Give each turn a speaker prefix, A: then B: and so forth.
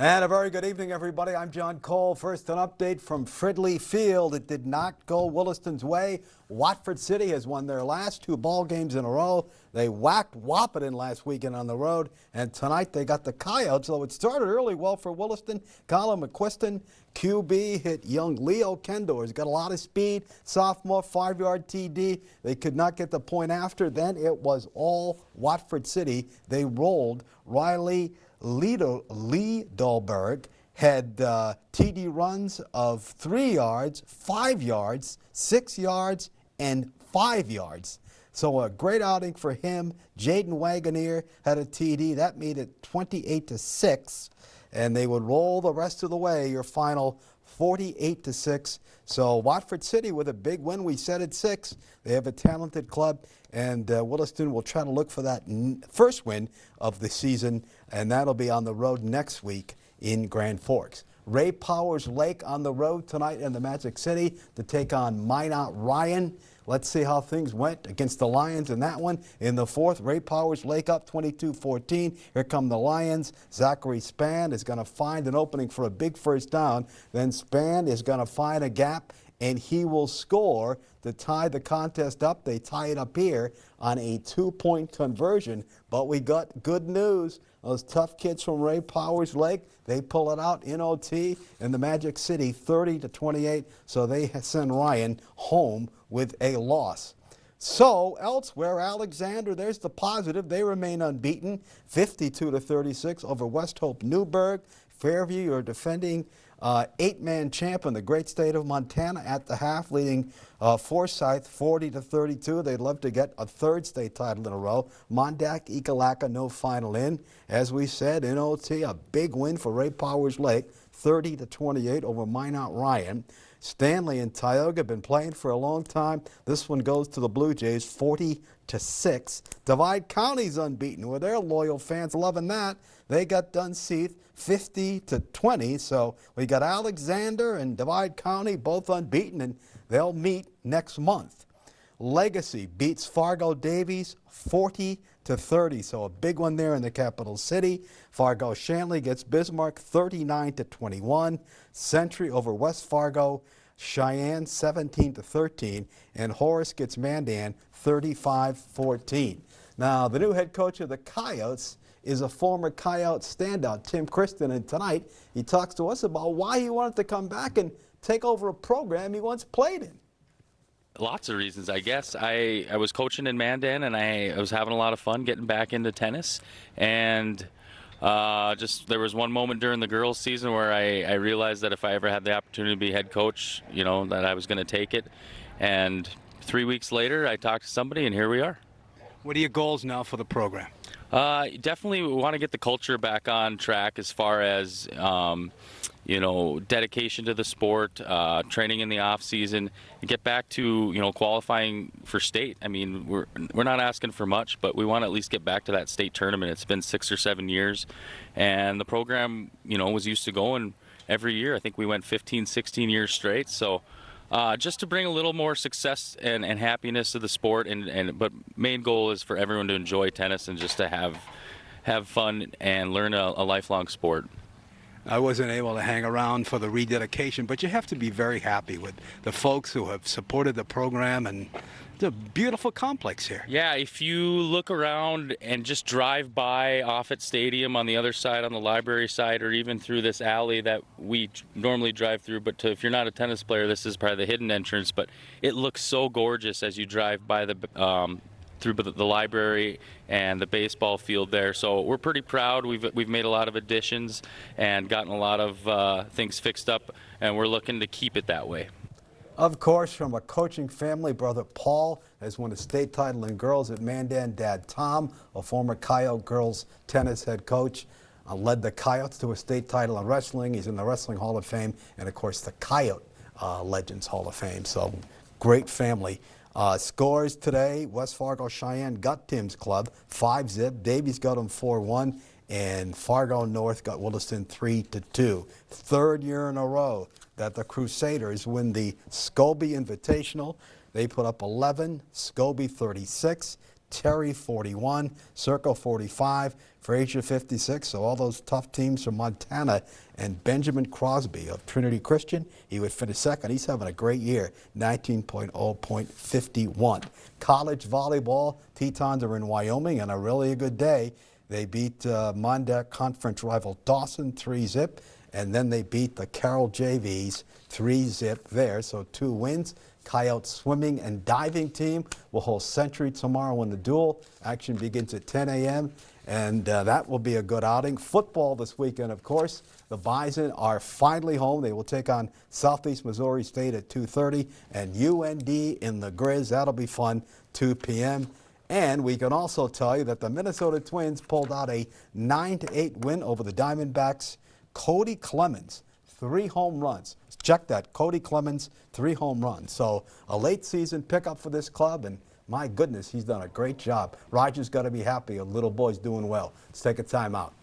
A: And a very good evening, everybody. I'm John Cole. First, an update from Fridley Field. It did not go Williston's way. Watford City has won their last two ball games in a row. They whacked Wahpeton last weekend on the road, and tonight they got the Coyotes. So it started early well for Williston. Colin McQuiston, QB, hit young Leo Kendor. He's got a lot of speed. Sophomore, 5-yard TD. They could not get the point after. Then it was all Watford City. They rolled. Riley Lee Dahlberg had TD runs of 3 yards, 5 yards, 6 yards, and 5 yards. So a great outing for him. Jaden Wagoneer had a TD. That made it 28-6, and they would roll the rest of the way. Your final 48-6. So Watford City with a big win. We said at 6. They have a talented club, and Williston will try to look for that first win of the season, and that'll be on the road next week in Grand Forks. Ray Powers Lake on the road tonight in the Magic City to take on Minot Ryan. Let's see how things went against the Lions in that one. In the fourth, Ray Powers Lake up 22-14. Here come the Lions. Zachary Spann is going to find an opening for a big first down. Then Spann is going to find a gap, and he will score to tie the contest up. They tie it up here on a 2-point conversion. But we got good news. Those tough kids from Ray Powers Lake, they pull it out in OT in the Magic City 30-28. So they send Ryan home with a loss. So elsewhere, Alexander, there's the positive. They remain unbeaten, 52-36 over West Hope Newburgh. Fairview, your defending 8-man champ in the great state of Montana at the half, leading Forsyth 40-32. They'd love to get a third state title in a row. Mondack, Ekalaka, no final in. As we said, in OT, a big win for Ray Powers Lake, 30-28 over Minot Ryan. Stanley and Tioga have been playing for a long time. This one goes to the Blue Jays, 40-6. Divide County's unbeaten with their loyal fans loving that. They got Dunseith 50-20. So we got Alexander and Divide County both unbeaten, and they'll meet next month. Legacy beats Fargo Davies 40-30. So a big one there in the capital city. Fargo Shanley gets Bismarck 39-21. Century over West Fargo. Cheyenne 17-13. And Horace gets Mandan 35-14. Now the new head coach of the Coyotes is a former Coyote standout, Tim Kristen, and tonight he talks to us about why he wanted to come back and take over a program he once played in.
B: Lots of reasons, I guess. I was coaching in Mandan, and I was having a lot of fun getting back into tennis. And just there was one moment during the girls' season where I realized that if I ever had the opportunity to be head coach, you know, that I was going to take it. And 3 weeks later, I talked to somebody, and here we are.
C: What are your goals now for the program?
B: Definitely we want to get the culture back on track as far as you know, dedication to the sport, training in the off season, and get back to, you know, qualifying for state. I mean, we're not asking for much, but we want to at least get back to that state tournament. It's been 6 or 7 years, and the program, you know, was used to going every year. I think we went 15, 16 years straight. So just to bring a little more success and happiness to the sport, but main goal is for everyone to enjoy tennis and just to have fun and learn a lifelong sport.
C: I wasn't able to hang around for the rededication, but you have to be very happy with the folks who have supported the program, and it's a beautiful complex here.
B: Yeah, if you look around and just drive by Offutt Stadium on the other side, on the library side, or even through this alley that we normally drive through, but if you're not a tennis player, this is probably the hidden entrance, but it looks so gorgeous as you drive by through the library and the baseball field there. So we're pretty proud. We've made a lot of additions and gotten a lot of things fixed up, and we're looking to keep it that way.
A: Of course, from a coaching family, brother Paul has won a state title in girls at Mandan. Dad Tom, a former Coyote girls tennis head coach, led the Coyotes to a state title in wrestling. He's in the Wrestling Hall of Fame and, of course, the Coyote Legends Hall of Fame. So great family. Scores today, West Fargo Cheyenne got Tim's club 5-zip. Davies got them 4-1. And Fargo North got Williston 3-2. Third year in a row that the Crusaders win the Scobie Invitational. They put up 11, Scobie 36. Terry 41, Circle 45, Frazier 56. So all those tough teams from Montana. And Benjamin Crosby of Trinity Christian, he would finish second. He's having a great year, 19.0.51. College volleyball, Tetons are in Wyoming, and a really good day. They beat Monarch Conference rival Dawson 3-zip, and then they beat the Carroll JVs 3-zip there. So 2 wins. Coyote swimming and diving team will hold Century tomorrow in the duel. Action begins at 10 a.m. and that will be a good outing. Football this weekend, of course. The Bison are finally home. They will take on Southeast Missouri State at 2:30 and UND in the Grizz. That'll be fun, 2 p.m. And we can also tell you that the Minnesota Twins pulled out a 9-8 win over the Diamondbacks. Cody Clemens, 3 home runs. Check that, Cody Clemens, 3 home runs. So a late season pickup for this club, and my goodness, he's done a great job. Roger's got to be happy. A little boy's doing well. Let's take a time out.